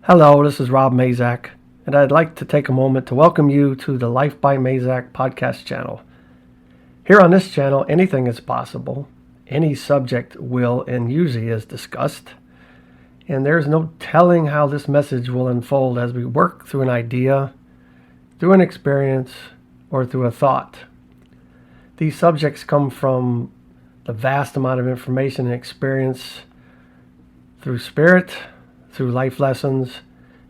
Hello, this is Rob Mazak, and I'd like to take a moment to welcome you to the Life by Mazak podcast channel. Here on this channel, anything is possible. Any subject will and usually is discussed, and there's no telling how this message will unfold as we work through an idea, through an experience, or through a thought. These subjects come from the vast amount of information and experience through spirit, through life lessons,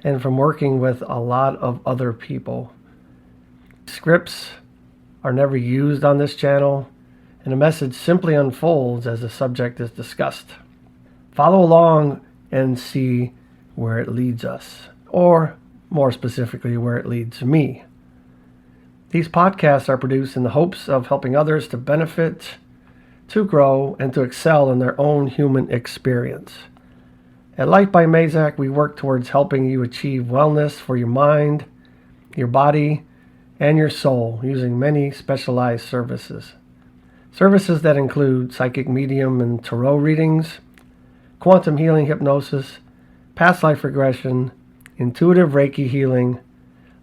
and from working with a lot of other people. Scripts are never used on this channel, and the message simply unfolds as the subject is discussed. Follow along and see where it leads us, or more specifically, where it leads me. These podcasts are produced in the hopes of helping others to benefit, to grow, and to excel in their own human experience. At Life by Mazak, we work towards helping you achieve wellness for your mind, your body, and your soul using many specialized services. Services that include psychic medium and tarot readings, quantum healing hypnosis, past life regression, intuitive Reiki healing,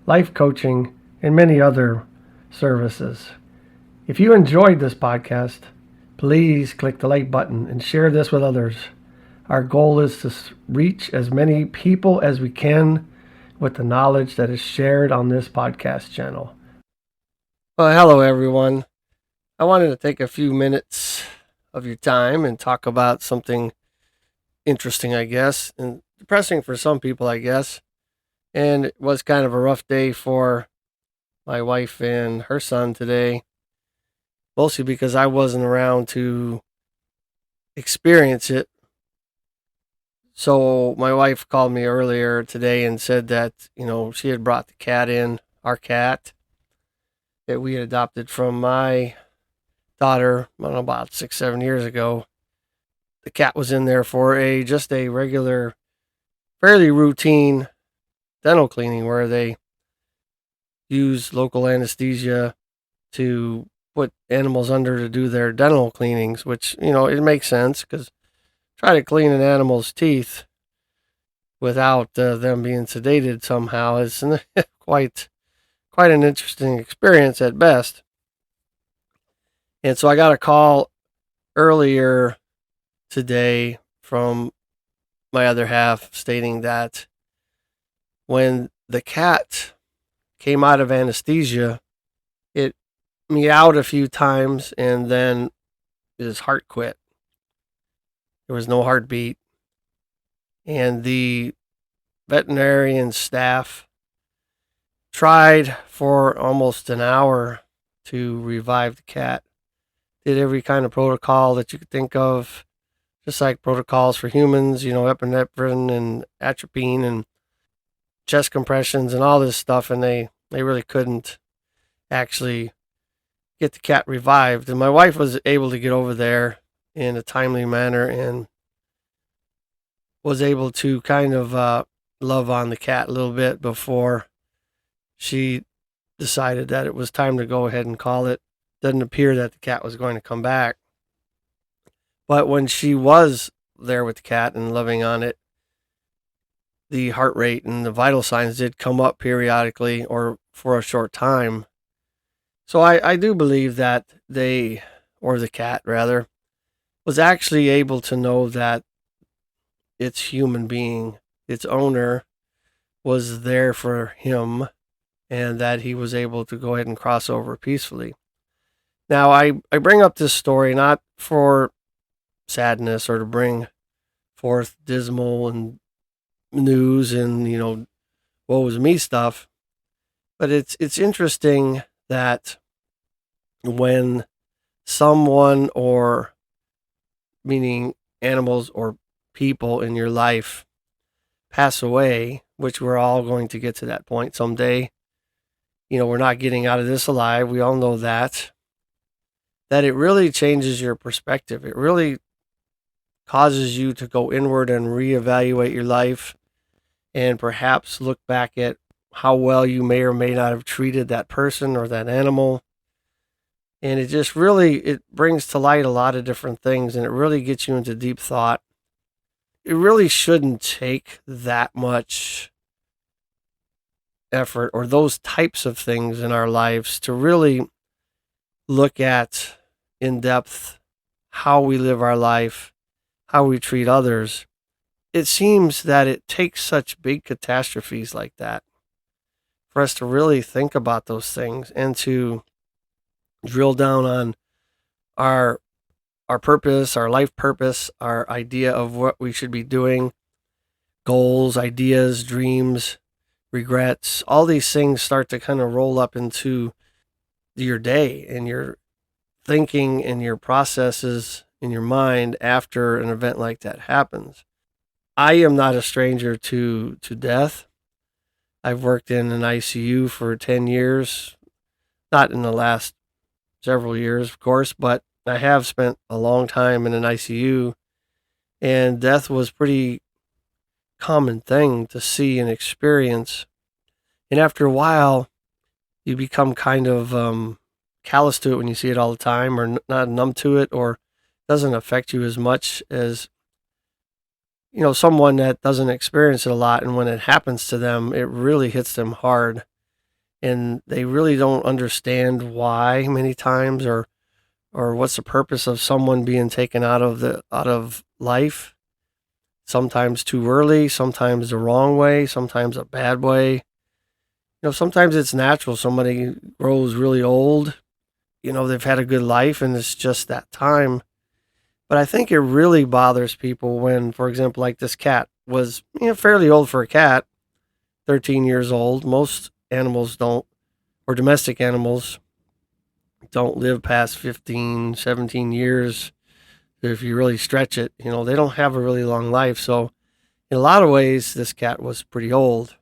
life coaching, and many other services. If you enjoyed this podcast, please click the like button and share this with others. Our goal is to reach as many people as we can with the knowledge that is shared on this podcast channel. Well, hello everyone. I wanted to take a few minutes of your time and talk about something interesting, I guess, and depressing for some people, I guess. And it was kind of a rough day for my wife and her son today, mostly because I wasn't around to experience it. So my wife called me earlier today and said that, she had brought the cat in, our cat, that we had adopted from my daughter, about 6-7 years ago. The cat was in there for just a regular, fairly routine dental cleaning where they use local anesthesia to put animals under to do their dental cleanings, which, it makes sense because try to clean an animal's teeth without them being sedated somehow is quite an interesting experience at best. And so I got a call earlier today from my other half stating that when the cat came out of anesthesia, it meowed a few times and then his heart quit. There was no heartbeat. And the veterinarian staff tried for almost an hour to revive the cat. Did every kind of protocol that you could think of, just like protocols for humans, epinephrine and atropine and chest compressions and all this stuff, and they really couldn't actually get the cat revived. And my wife was able to get over there in a timely manner and was able to kind of love on the cat a little bit before she decided that it was time to go ahead and call it. Doesn't appear that the cat was going to come back. But when she was there with the cat and loving on it, the heart rate and the vital signs did come up periodically or for a short time. So I do believe that the cat rather, was actually able to know that its human being, its owner, was there for him and that he was able to go ahead and cross over peacefully. Now, I bring up this story not for sadness or to bring forth dismal and news and, woe was me stuff, but it's interesting that when someone, or meaning animals or people in your life, pass away, which we're all going to get to that point someday. We're not getting out of this alive. We all know that it really changes your perspective. It really causes you to go inward and reevaluate your life and perhaps look back at how well you may or may not have treated that person or that animal. And it just really, it brings to light a lot of different things, and it really gets you into deep thought. it really shouldn't take that much effort or those types of things in our lives to really look at in depth how we live our life, how we treat others. It seems that it takes such big catastrophes like that for us to really think about those things and to drill down on our our purpose, our life purpose, our idea of what we should be doing, goals, ideas, dreams, regrets. All these things start to kind of roll up into your day and your thinking and your processes in your mind after an event like that happens. I am not a stranger to death. I've worked in an ICU for 10 years, not in the last several years, of course, but I have spent a long time in an ICU, and death was pretty common thing to see and experience. And after a while, you become kind of callous to it when you see it all the time, or not numb to it, or doesn't affect you as much as someone that doesn't experience it a lot. And when it happens to them, it really hits them hard, and they really don't understand why many times, or what's the purpose of someone being taken out of life. Sometimes too early, sometimes the wrong way, sometimes a bad way. Sometimes it's natural. Somebody grows really old. They've had a good life and it's just that time. But I think it really bothers people when, for example, like this cat was fairly old for a cat, 13 years old. Most animals don't, or domestic animals don't live past 15, 17 years. If you really stretch it, they don't have a really long life. So in a lot of ways, this cat was pretty old.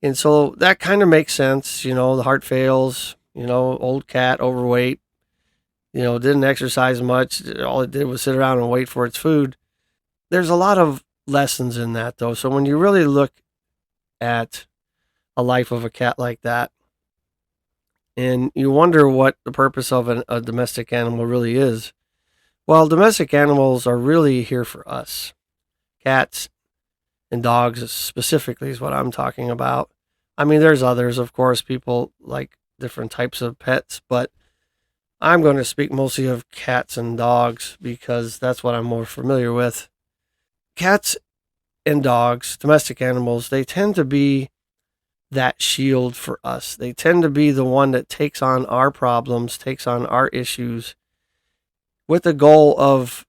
And so that kind of makes sense. The heart fails, old cat, overweight, didn't exercise much. All it did was sit around and wait for its food. There's a lot of lessons in that, though. So when you really look at a life of a cat like that, and you wonder what the purpose of a domestic animal really is. Well, domestic animals are really here for us. Cats and dogs specifically is what I'm talking about. I mean, there's others, of course, people like different types of pets, but I'm going to speak mostly of cats and dogs because that's what I'm more familiar with. Cats and dogs, domestic animals, they tend to be that shield for us. They tend to be the one that takes on our problems, takes on our issues with the goal of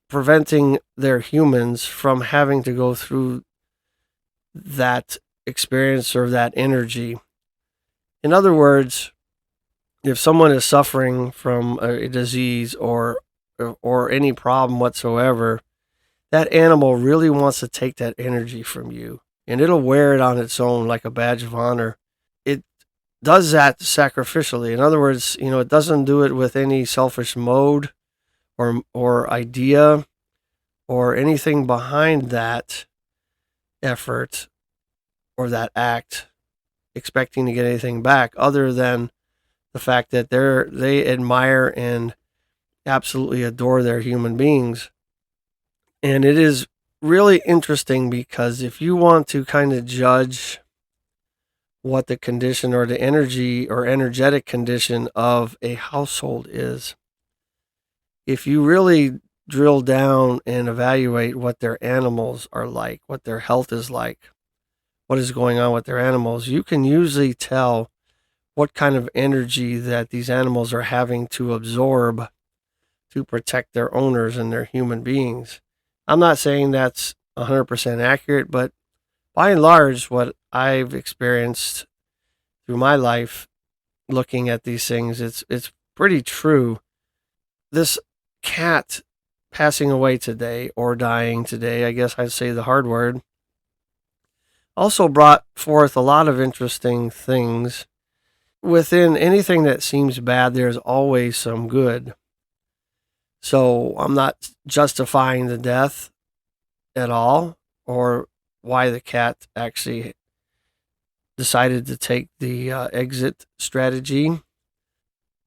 preventing their humans from having to go through that experience or that energy. In other words, if someone is suffering from a disease or any problem whatsoever, that animal really wants to take that energy from you, and it'll wear it on its own like a badge of honor. It does that sacrificially. In other words, it doesn't do it with any selfish mode or idea or anything behind that effort or that act expecting to get anything back other than the fact that they admire and absolutely adore their human beings. And it is really interesting because if you want to kind of judge what the condition or the energy or energetic condition of a household is, if you really drill down and evaluate what their animals are like, what their health is like, what is going on with their animals, you can usually tell what kind of energy that these animals are having to absorb to protect their owners and their human beings. I'm not saying that's 100% accurate, but by and large, what I've experienced through my life looking at these things, it's pretty true. This cat passing away today or dying today, I guess I'd say the hard word, also brought forth a lot of interesting things. Within anything that seems bad, there's always some good. So I'm not justifying the death at all or why the cat actually decided to take the exit strategy.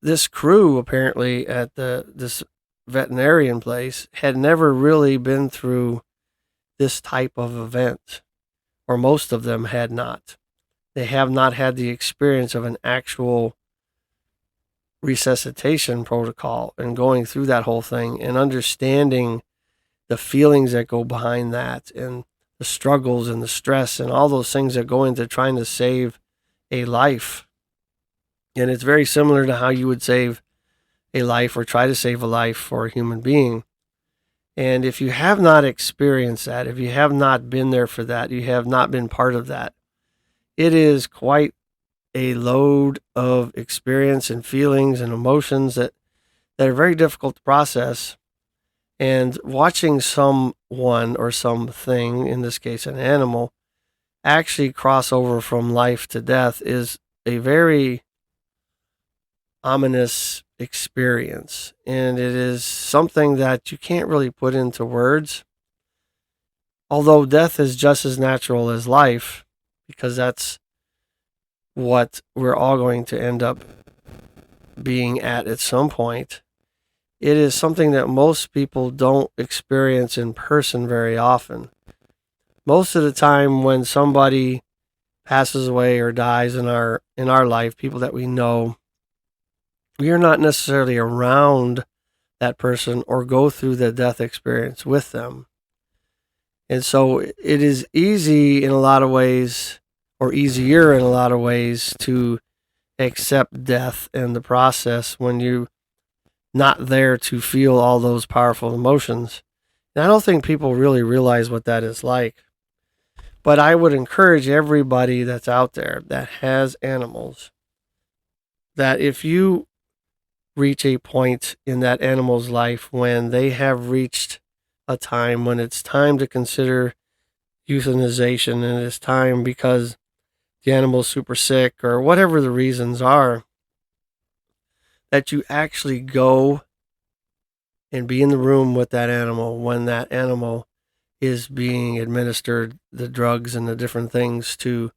This crew apparently at this veterinarian place had never really been through this type of event, or most of them had not. They have not had the experience of an actual resuscitation protocol and going through that whole thing and understanding the feelings that go behind that and the struggles and the stress and all those things that go into trying to save a life. And it's very similar to how you would save a life or try to save a life for a human being. And if you have not experienced that, if you have not been there for that, you have not been part of that, it is quite a load of experience and feelings and emotions that are very difficult to process. And watching someone or something, in this case an animal, actually cross over from life to death is a very ominous experience. And it is something that you can't really put into words. Although death is just as natural as life, because that's what we're all going to end up being at some point. It is something that most people don't experience in person very often. Most of the time when somebody passes away or dies in our life, people that we know, we are not necessarily around that person or go through the death experience with them. And so it is easy in a lot of ways, or easier in a lot of ways, to accept death and the process when you're not there to feel all those powerful emotions. And I don't think people really realize what that is like. But I would encourage everybody that's out there that has animals, that if you reach a point in that animal's life when they have reached a time when it's time to consider euthanization, and it's time because the animal's super sick or whatever the reasons are, that you actually go and be in the room with that animal when that animal is being administered the drugs and the different things to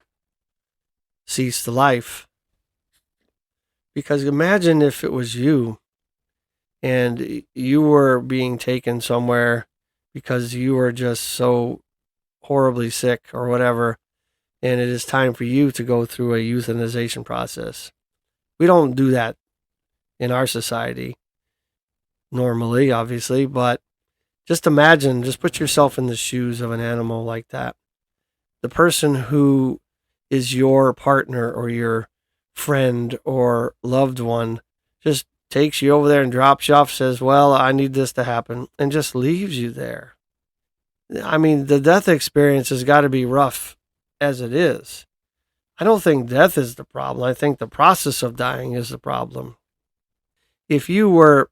cease the life. Because imagine if it was you and you were being taken somewhere because you were just so horribly sick or whatever, and it is time for you to go through a euthanization process. We don't do that in our society normally, obviously, but just imagine, just put yourself in the shoes of an animal like that. The person who is your partner or your friend or loved one just takes you over there and drops you off, says, well, I need this to happen, and just leaves you there. I mean, the death experience has got to be rough as it is. I don't think death is the problem. I think the process of dying is the problem. If you were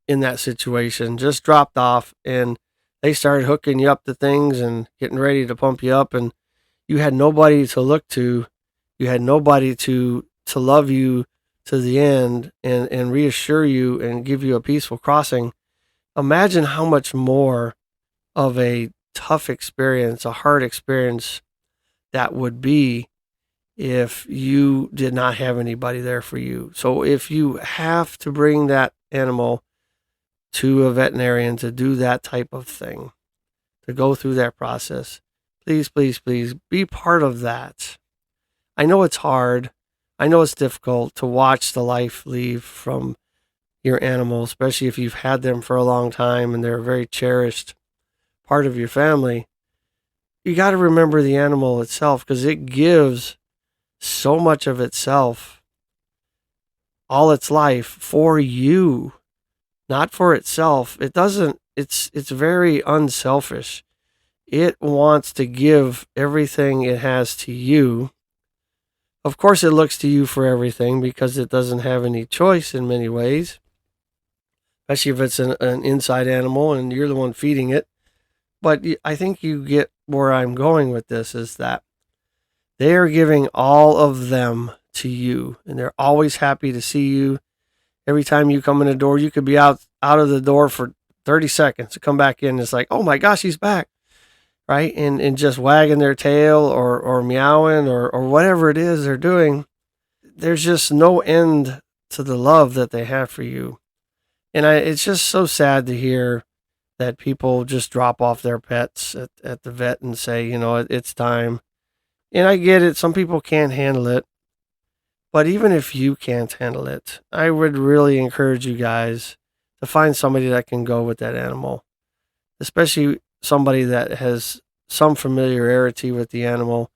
in that situation, just dropped off and they started hooking you up to things and getting ready to pump you up, and you had nobody to look to, you had nobody to love you to the end and reassure you and give you a peaceful crossing, imagine how much more of a tough experience, a hard experience that would be if you did not have anybody there for you. So if you have to bring that animal to a veterinarian to do that type of thing, to go through that process, please, please, please be part of that. I know it's hard. I know it's difficult to watch the life leave from your animal, especially if you've had them for a long time and they're a very cherished part of your family. You got to remember the animal itself, because it gives so much of itself, all its life, for you, not for itself. It doesn't, it's very unselfish. It wants to give everything it has to you. Of course, it looks to you for everything because it doesn't have any choice in many ways, especially if it's an inside animal and you're the one feeding it. But I think you get where I'm going with this, is that they are giving all of them to you, and they're always happy to see you. Every time you come in the door, you could be out of the door for 30 seconds to come back in. It's like, oh my gosh, he's back, right? And just wagging their tail or meowing or whatever it is they're doing. There's just no end to the love that they have for you. And it's just so sad to hear that people just drop off their pets at the vet and say, it's time. And I get it. Some people can't handle it. But even if you can't handle it, I would really encourage you guys to find somebody that can go with that animal, especially somebody that has some familiarity with the animal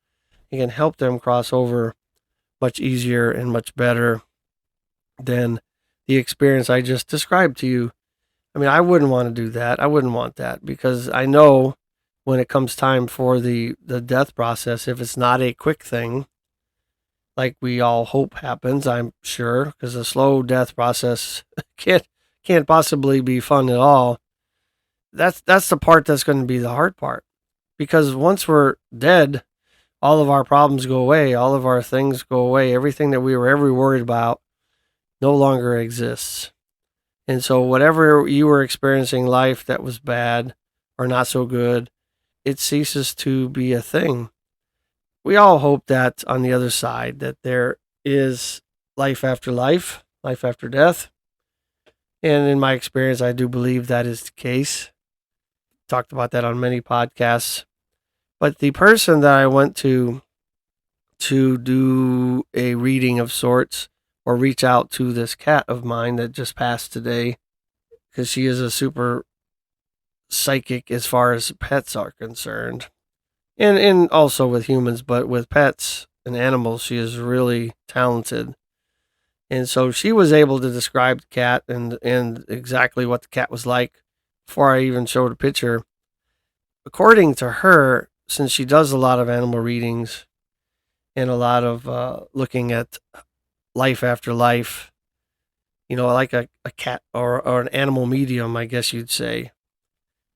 and can help them cross over much easier and much better than the experience I just described to you. I mean, I wouldn't want to do that. I wouldn't want that because I know when it comes time for the death process, if it's not a quick thing, like we all hope happens, I'm sure, because a slow death process can't possibly be fun at all. That's the part that's going to be the hard part. Because once we're dead, all of our problems go away, all of our things go away, everything that we were ever worried about no longer exists. And so whatever you were experiencing life that was bad or not so good, it ceases to be a thing. We all hope that on the other side that there is life, life after death. And in my experience, I do believe that is the case. Talked about that on many podcasts. But the person that I went to do a reading of sorts or reach out to this cat of mine that just passed today, because she is a super psychic as far as pets are concerned. And also with humans, but with pets and animals, she is really talented. And so she was able to describe the cat and exactly what the cat was like before I even showed a picture. According to her, since she does a lot of animal readings and a lot of looking at life after life, like a cat or an animal medium, I guess you'd say.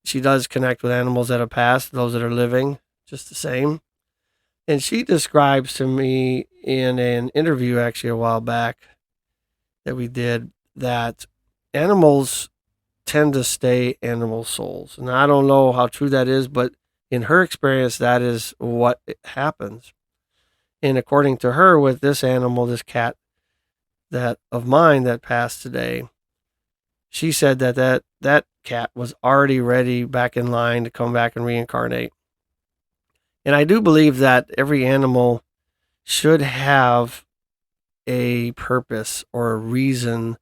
She does connect with animals that have passed, those that are living, just the same. And she describes to me in an interview actually a while back that we did that animals tend to stay animal souls. And I don't know how true that is, but in her experience, that is what happens. And according to her, with this animal, this cat that of mine that passed today, she said that cat was already ready back in line to come back and reincarnate. And I do believe that every animal should have a purpose or a reason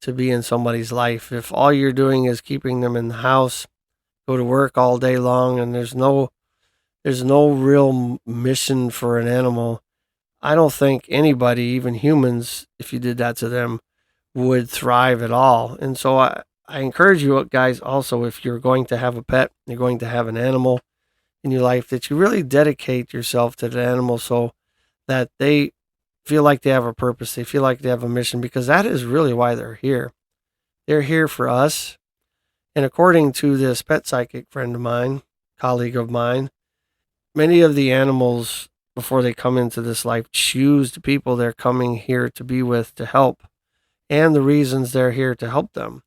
to be in somebody's life. If all you're doing is keeping them in the house, go to work all day long, and there's no real mission for an animal, I don't think anybody, even humans, if you did that to them, would thrive at all. And so I encourage you guys also, if you're going to have a pet, you're going to have an animal in your life, that you really dedicate yourself to the animal so that they feel like they have a purpose. They feel like they have a mission, because that is really why they're here. They're here for us. And according to this pet psychic friend of mine, colleague of mine, many of the animals, before they come into this life, choose the people they're coming here to be with, to help, and the reasons they're here to help them.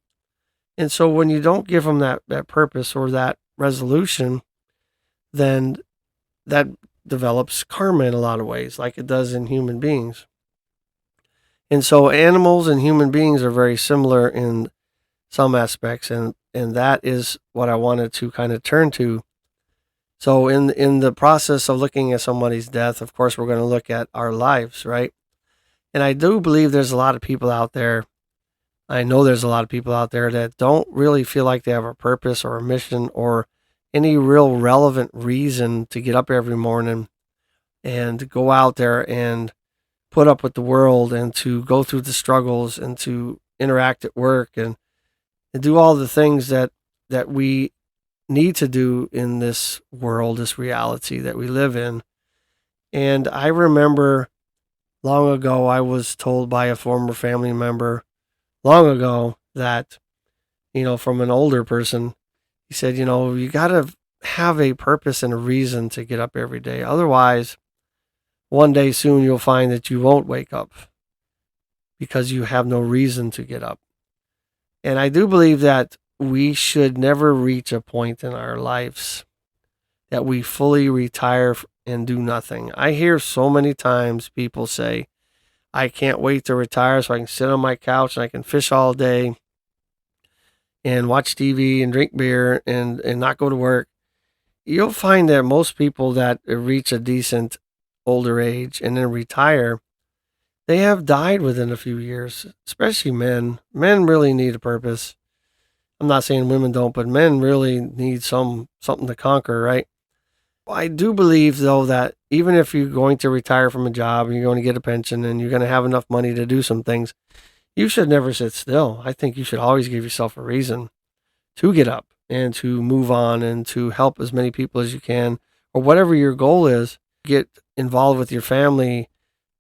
And so when you don't give them that purpose or that resolution, then that develops karma in a lot of ways, like it does in human beings. And so animals and human beings are very similar in some aspects, and that is what I wanted to kind of turn to. So in the process of looking at somebody's death, of course, we're going to look at our lives, right? And I do believe there's a lot of people out there. I know there's a lot of people out there that don't really feel like they have a purpose or a mission or any real relevant reason to get up every morning and go out there and put up with the world and to go through the struggles and to interact at work and do all the things that we need to do in this world, this reality that we live in. And I remember long ago, I was told by a former family member long ago that, from an older person, he said, you got to have a purpose and a reason to get up every day. Otherwise, one day soon you'll find that you won't wake up because you have no reason to get up. And I do believe that we should never reach a point in our lives that we fully retire and do nothing. I hear so many times people say, I can't wait to retire so I can sit on my couch and I can fish all day. and watch TV and drink beer and not go to work, you'll find that most people that reach a decent older age and then retire, they have died within a few years, especially men. Men really need a purpose. I'm not saying women don't, but men really need something to conquer, right? I do believe though that even if you're going to retire from a job and you're going to get a pension and you're going to have enough money to do some things, you should never sit still. I think you should always give yourself a reason to get up and to move on and to help as many people as you can, or whatever your goal is. Get involved with your family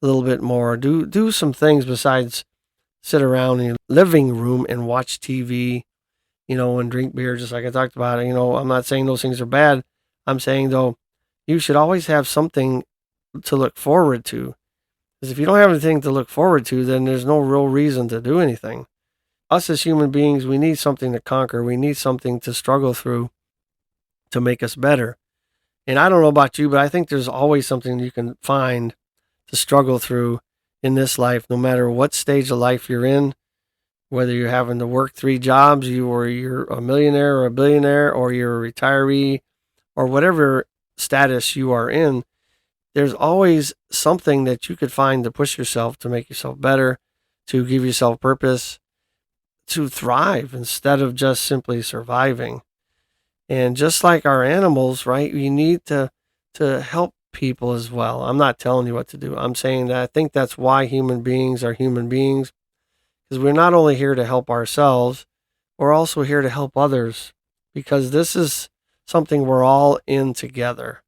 a little bit more. Do some things besides sit around in your living room and watch TV, and drink beer, just like I talked about. I'm not saying those things are bad. I'm saying though, you should always have something to look forward to. Because if you don't have anything to look forward to, then there's no real reason to do anything. Us as human beings, we need something to conquer. We need something to struggle through to make us better. And I don't know about you, but I think there's always something you can find to struggle through in this life, no matter what stage of life you're in, whether you're having to work 3 jobs, you're a millionaire or a billionaire, or you're a retiree, or whatever status you are in. There's always something that you could find to push yourself, to make yourself better, to give yourself purpose, to thrive instead of just simply surviving. And just like our animals, right? You need to help people as well. I'm not telling you what to do. I'm saying that I think that's why human beings are human beings, because we're not only here to help ourselves, we're also here to help others, because this is something we're all in together.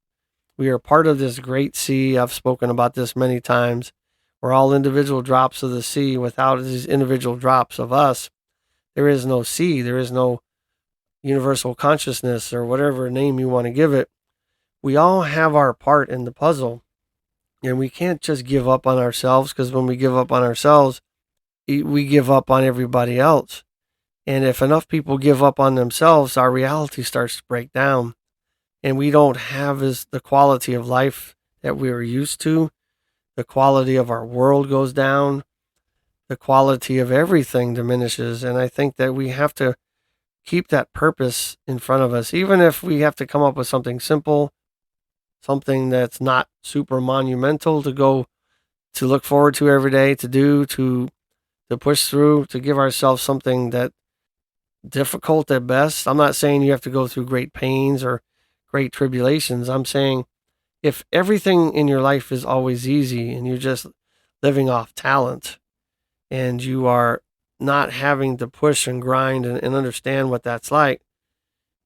We are part of this great sea. I've spoken about this many times. We're all individual drops of the sea. Without these individual drops of us, there is no sea. There is no universal consciousness, or whatever name you want to give it. We all have our part in the puzzle, and we can't just give up on ourselves, because when we give up on ourselves, we give up on everybody else. And if enough people give up on themselves, our reality starts to break down, and we don't have the quality of life that we were used to. The quality of our world goes down. The quality of everything diminishes. And I think that we have to keep that purpose in front of us, even if we have to come up with something simple, something that's not super monumental to look forward to every day, to do, to push through, to give ourselves something that difficult at best. I'm not saying you have to go through great pains or great tribulations. I'm saying if everything in your life is always easy and you're just living off talent and you are not having to push and grind and understand what that's like,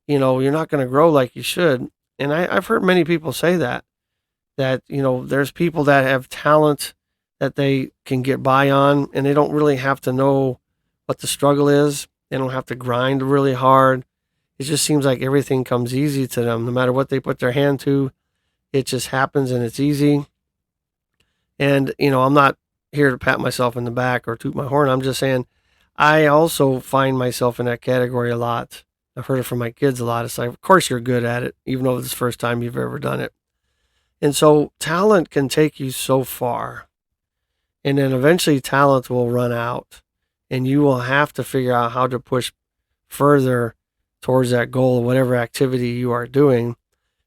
you're not going to grow like you should. And I've heard many people say that there's people that have talent that they can get by on, and they don't really have to know what the struggle is. They don't have to grind really hard. It just seems like everything comes easy to them. No matter what they put their hand to, it just happens and it's easy. And, I'm not here to pat myself in the back or toot my horn. I'm just saying I also find myself in that category a lot. I've heard it from my kids a lot. It's like, of course you're good at it, even though it's the first time you've ever done it. And so talent can take you so far. And then eventually talent will run out, and you will have to figure out how to push further towards that goal, whatever activity you are doing,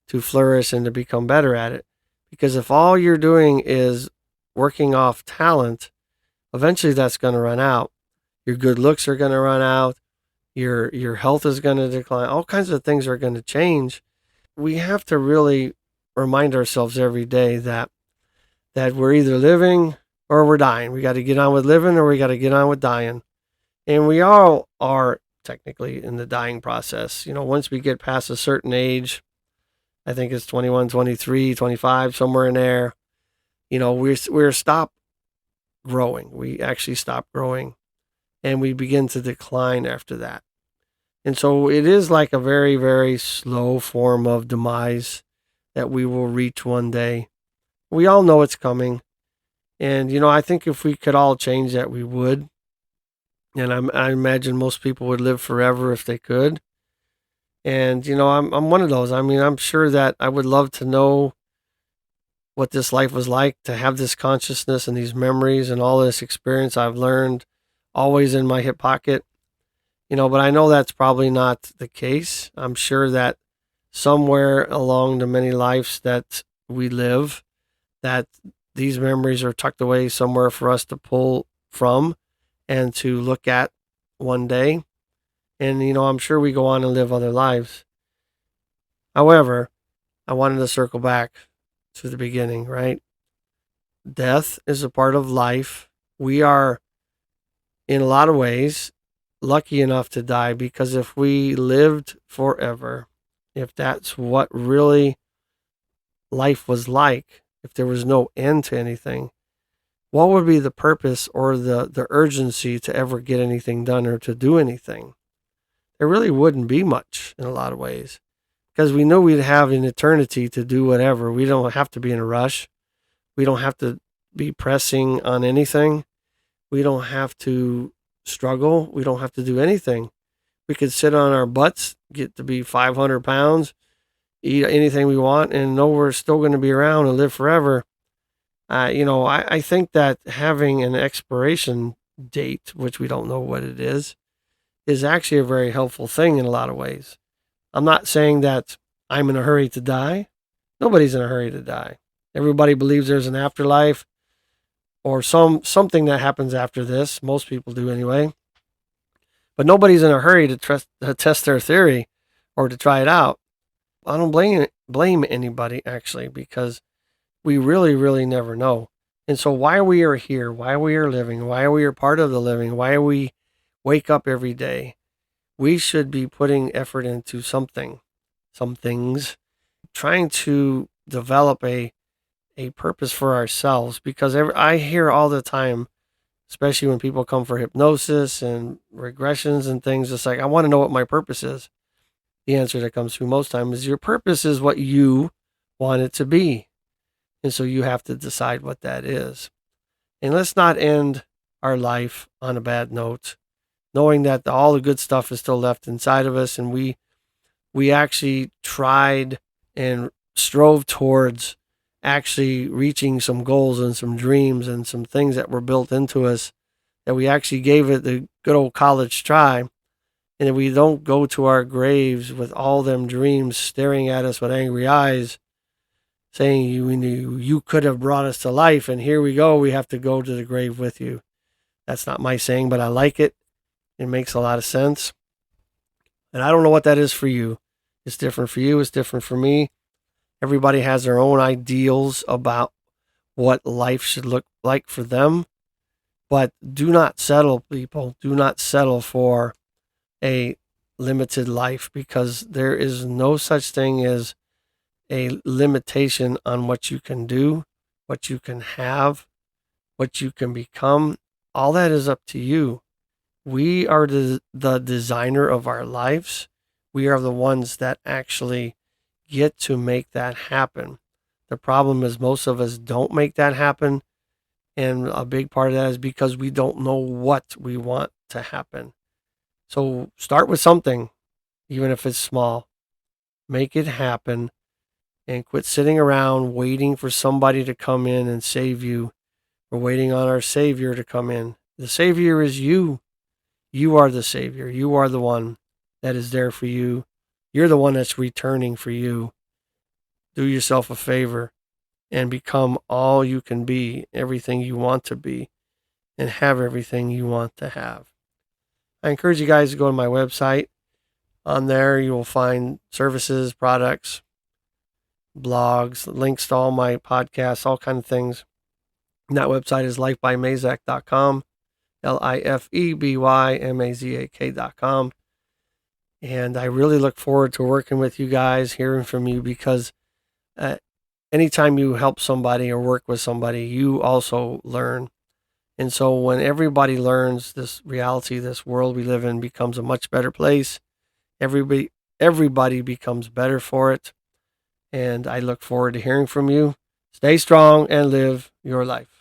to flourish and to become better at it. Because if all you're doing is working off talent, eventually that's going to run out. Your good looks are going to run out. Your health is going to decline. All kinds of things are going to change. We have to really remind ourselves every day that we're either living or we're dying. We got to get on with living, or we got to get on with dying. And we all are technically in the dying process. Once we get past a certain age, I think it's 21, 23, 25, somewhere in there, we're stop growing. We actually stop growing, and we begin to decline after that. And so it is like a very, very slow form of demise that we will reach one day. We all know it's coming. And, I think if we could all change that, we would. And I imagine most people would live forever if they could. And, I'm one of those. I mean, I'm sure that I would love to know what this life was like, to have this consciousness and these memories and all this experience I've learned always in my hip pocket. But I know that's probably not the case. I'm sure that somewhere along the many lives that we live, that these memories are tucked away somewhere for us to pull from and to look at one day. And, I'm sure we go on and live other lives. However, I wanted to circle back to the beginning, right? Death is a part of life. We are, in a lot of ways, lucky enough to die, because if we lived forever, if that's what really life was like, if there was no end to anything, what would be the purpose or the urgency to ever get anything done or to do anything? There really wouldn't be much in a lot of ways, because we know we'd have an eternity to do whatever. We don't have to be in a rush. We don't have to be pressing on anything. We don't have to struggle. We don't have to do anything. We could sit on our butts, get to be 500 pounds, eat anything we want, and know we're still going to be around and live forever. I think that having an expiration date, which we don't know what it is actually a very helpful thing in a lot of ways. I'm not saying that I'm in a hurry to die. Nobody's in a hurry to die. Everybody believes there's an afterlife or something that happens after this. Most people do anyway. But nobody's in a hurry to test their theory or to try it out. I don't blame anybody, actually, because we really, really never know. And so why we are here, why we are living, why we are part of the living, why we wake up every day, we should be putting effort into something, some things, trying to develop a purpose for ourselves. Because I hear all the time, especially when people come for hypnosis and regressions and things, it's like, I want to know what my purpose is. The answer that comes through most times is your purpose is what you want it to be. And so you have to decide what that is. And let's not end our life on a bad note, knowing that all the good stuff is still left inside of us. And we actually tried and strove towards actually reaching some goals and some dreams and some things that were built into us, that we actually gave it the good old college try. And if we don't go to our graves with all them dreams staring at us with angry eyes, saying you could have brought us to life, and here we go, we have to go to the grave with you. That's not my saying, but I like it. It makes a lot of sense. And I don't know what that is for you. It's different for you. It's different for me. Everybody has their own ideals about what life should look like for them. But do not settle, people. Do not settle for a limited life, because there is no such thing as a limitation on what you can do, what you can have, what you can become. All that is up to you. We are the designer of our lives. We are the ones that actually get to make that happen. The problem is most of us don't make that happen. And a big part of that is because we don't know what we want to happen. So start with something, even if it's small. Make it happen, and quit sitting around waiting for somebody to come in and save you. We're waiting on our Savior to come in. The Savior is you. You are the Savior. You are the one that is there for you. You're the one that's returning for you. Do yourself a favor and become all you can be, everything you want to be, and have everything you want to have. I encourage you guys to go to my website. On there, you will find services, products, blogs, links to all my podcasts, all kinds of things. And that website is lifebymazak.com, lifebymazak.com. And I really look forward to working with you guys, hearing from you, because anytime you help somebody or work with somebody, you also learn. And so when everybody learns, this reality, this world we live in becomes a much better place. Everybody becomes better for it. And I look forward to hearing from you. Stay strong and live your life.